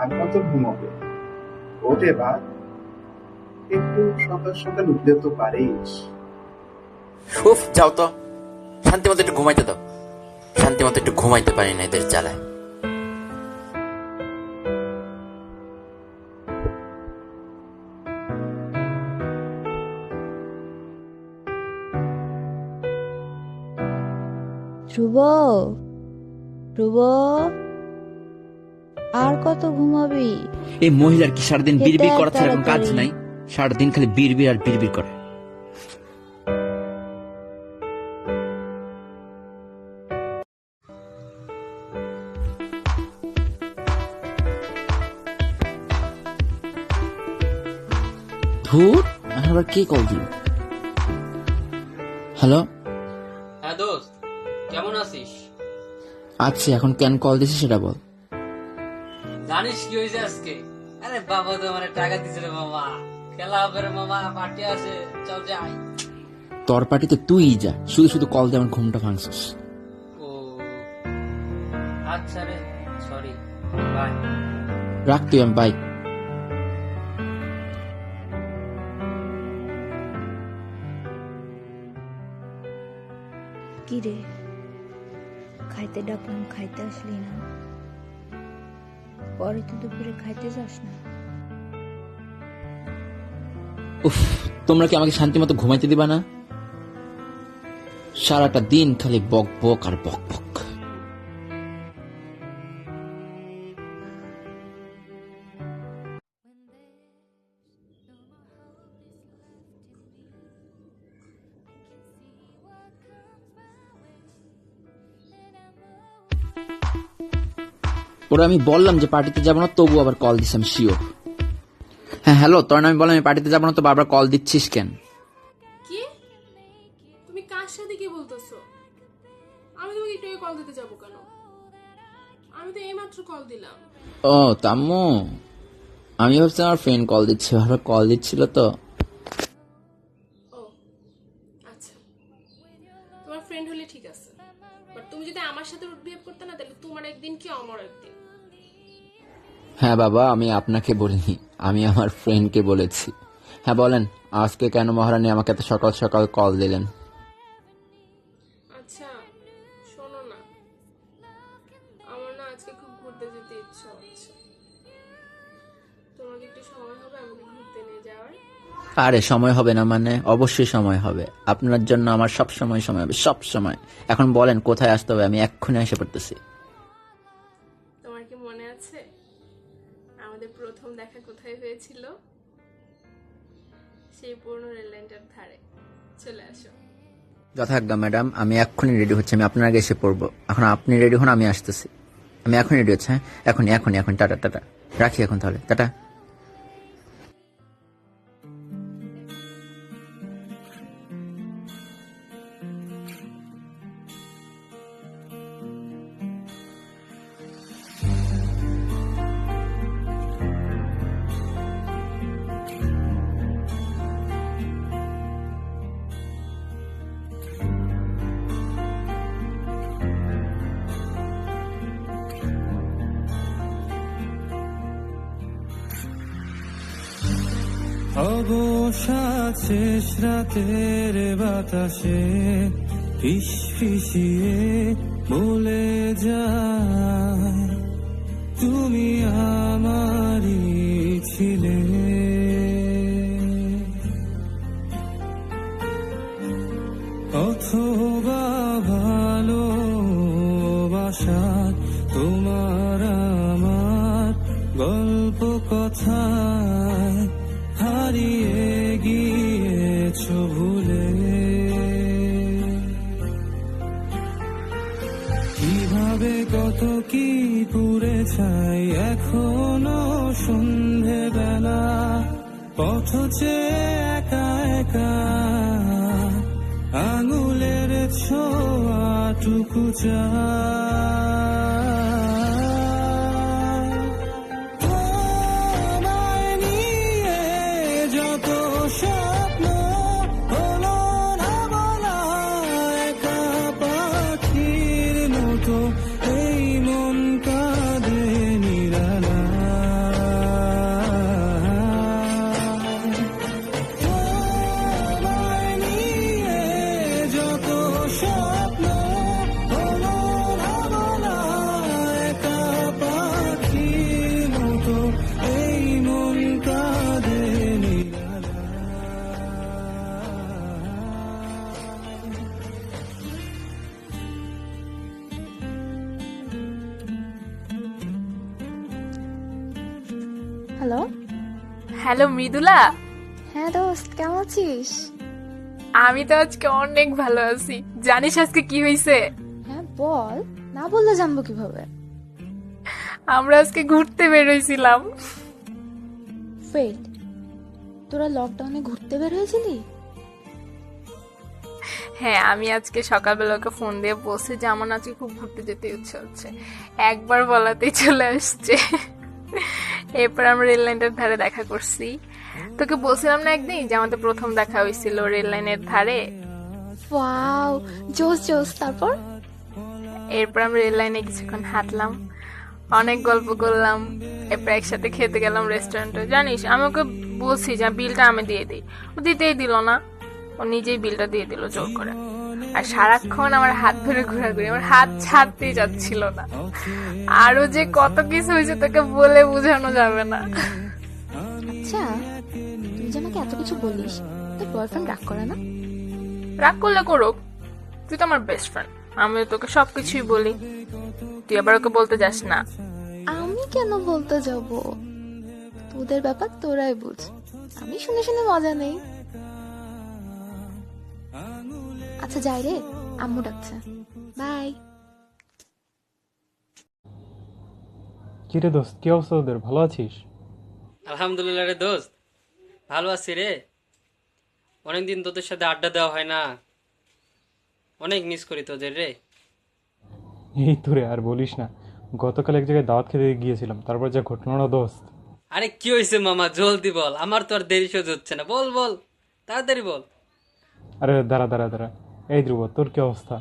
আর কত ঘুমাবে? ওঠ এবার, একটু সকাল সকাল উঠলে তো পারিস। উফ, যাও তো, শান্তি মতো একটু ঘুমাইতে দাও। শান্তি মতো একটু ঘুমাইতে পারি না এদের জ্বালায়। ধ্রুব, ধ্রুব, আর কত ঘুমাবি? এই মহিলার কি সারাদিন খেতে বিড়বিড় আয় করার ছাড়া কোনো কাজ তাড়াতাড়ি। নাই? সারাদিন খালি বিড়বিড় আর বিড়বিড় করে। ধুর, আবার কে কল দিল? হ্যালো, হ্যাঁ দোস্ত, কেমন আছিস? আচ্ছা, এখন কেন কল দিছিস সেটা বল। জানিস কি হয়েছে আজকে? আরে বাবা তো আমার টাকা দিছে রে মামা, খেলা হবে রে মামা, পার্টি আছে, চল যাই। তোর পার্টিতে তুই যা, শুধু শুধু কল দিয়ে আমার ঘুমটা ভাঙছিস। ও আচ্ছা রে, সরি, বাই। রাখ তুই, আমি বাই। কি রে, খাইতে ডাকলাম, খাইতে আসলি না? পরে তো দুপুরে খাইতে যাস না? উফ, তোমরা কি আমাকে শান্তি মতো ঘুমাইতে দিবা না? সারাটা দিন খালি বক বক আর বক বক। ওরা আমি বললাম যে পার্টিতে যাবো না, তবু আবার কল দিস, আমি শিওর। হ্যাঁ হ্যালো, তোর আমি বললাম আমি পার্টিতে যাবো না, তো বারবার কল দিচ্ছিস কেন? কি? তুমি কার সাথে কি বলতেছো? আমি তোমাকে একটু কল দিতে যাবো কেন? আমি তো এইমাত্র কল দিলাম। ও তাম্মু, আমি ভাবছি আমার ফ্রেন্ড কল দিচ্ছে, বারবার কল দিচ্ছিল তো। ও আচ্ছা, তোমার ফ্রেন্ড হলে ঠিক আছে, বাট তুমি যদি আমার সাথে রুড বিহেভ করতে না, তাহলে তোমার একদিন কি আমার একদিন। হ্যাঁ বাবা, আমি আপনাকে বলিনি, আমি আমার ফ্রেন্ডকে বলেছি। হ্যাঁ বলেন, আজকে কেন মহারানী আমাকে এত সকাল সকাল কল দিলেন? আচ্ছা শোনো না, আমার না আজকে খুব ঘুরতে যেতে ইচ্ছা হচ্ছে। তোমাকে একটু সময় হবে আমাকে ঘুরতে নিয়ে যাওয়ার? আরে সময় হবে না মানে? অবশ্যই সময় হবে, আপনার জন্য আমার সব সময় সময় হবে, সব সময়। এখন বলেন কোথায় আসতে হবে, আমি এক্ষুনি এসে পড়তেছি। তোমার কি মনে আছে আমাদের প্রথম দেখা কোথায় হয়েছিল? সেই পুরনো রেল লাইনটার ধারে। চলে আসো। যথাজ্ঞা ম্যাডাম, আমি এক্ষুনি রেডি হচ্ছি, আমি আপনার আগে এসে পড়বো। এখন আপনি রেডি হন, আমি আসতেছি। আমি এখনই রেডি হচ্ছে। হ্যাঁ এখনই এখনই এখন, টাটা টাটা, রাখি এখন তাহলে, টাটা। অবসাদ শেষ রাতের বাতাসে ফিসফিসিয়ে বলে যায় তুমি আমারই ছিলে। অথবা ভালোবাসা তোমার আমার গল্প কথায় হারিয়ে গিয়েছ ভুলে। কিভাবে কত কি পুড়ে ছাই এখনো সন্ধে বেলা, পথ চেয়ে একা একা আঙুলের ছোঁয়াটুকু তোমায় নিয়ে যত স্বপ্ন হলো না বলা, একা পাখির মতো এই মন কাঁদে নিরালা। হ্যালো। হ্যালো মৃদুলা, হ্যাঁ দোস্ত, কেমন আছিস? আমি তো আজকে অনেক ভালো আছি। জানিস আজকে কি হয়েছে? হ্যাঁ বল, না বললে জানবো কিভাবে? আমরা আজকে ঘুরতে বেরোইছিলাম। ওয়েট, তোরা লকডাউনে ঘুরতে বের হয়েছিলি? হ্যাঁ, আমি আজকে সকালবেলা ওকে ফোন দিয়ে বলছি যে আমার আজকে খুব ঘুরতে যেতে ইচ্ছে হচ্ছে। একবার বলাতেই চলে আসছে। এরপর আমরা রেল লাইনের ধারে দেখা করছি। তোকে বলছিলাম না একদিন যে আমাদের প্রথম দেখা হয়েছিল রেল লাইনের ধারে। ওয়াও, জোস জোস। তারপর? এরপর আমরা রেল লাইনে কিছুক্ষণ হাঁটলাম, অনেক গল্প করলাম। এরপর একসাথে খেতে গেলাম রেস্টুরেন্টে। জানিস, আমি ওকে বলছি যে বিলটা আমি দিয়ে দিই, ও দিতেই দিল না। ও নিজেই বিলটা দিয়ে দিল জোর করে। আর সারাক্ষণ আমার হাত ধরে ঘোরাঘুরি, আমার হাত ছাড়তেই যাচ্ছিল না। আরো যে কত কিছু হয়েছে তোকে বলে বোঝানো যাবে না। আচ্ছা, তুই যে আমাকে এত কিছু বলিস, তোর বয়ফ্রেন্ড রাগ করে না? রাগ করলে করুক, তুই তো আমার বেস্ট ফ্রেন্ড। আমি তোকে সবকিছুই বলি, তুই আবার ওকে বলতে যাস না। আমি কেন বলতে যাব? তোদের ব্যাপার তোরাই বুঝ, আমি শুনে শুনে মজা নেই। আচ্ছা যাই রে, আম্মু ডাকছে। বাই। কিরে দোস্ত, কি অবস্থা তোদের? ভালো আছিস? আলহামদুলিল্লাহ রে দোস্ত, ভালো আছি রে। অনেকদিন তোদের সাথে আড্ডা দেওয়া হয় না, অনেক মিস করি তোদের রে। এই তো রে, আর বলিস না। গতকাল এক জায়গায় দাওয়াত খেতে গিয়েছিলাম, তারপর যা ঘটনাটা দোস্ত। আরে কি হয়েছে মামা, জলদি বল, আমার তো আর দেরি সহ্য হচ্ছে না। বল বল, তাড়াতাড়ি বল। আরে দাঁড়া দাঁড়া দাঁড়া, এই ধ্রুব, তোর কি অবস্থা?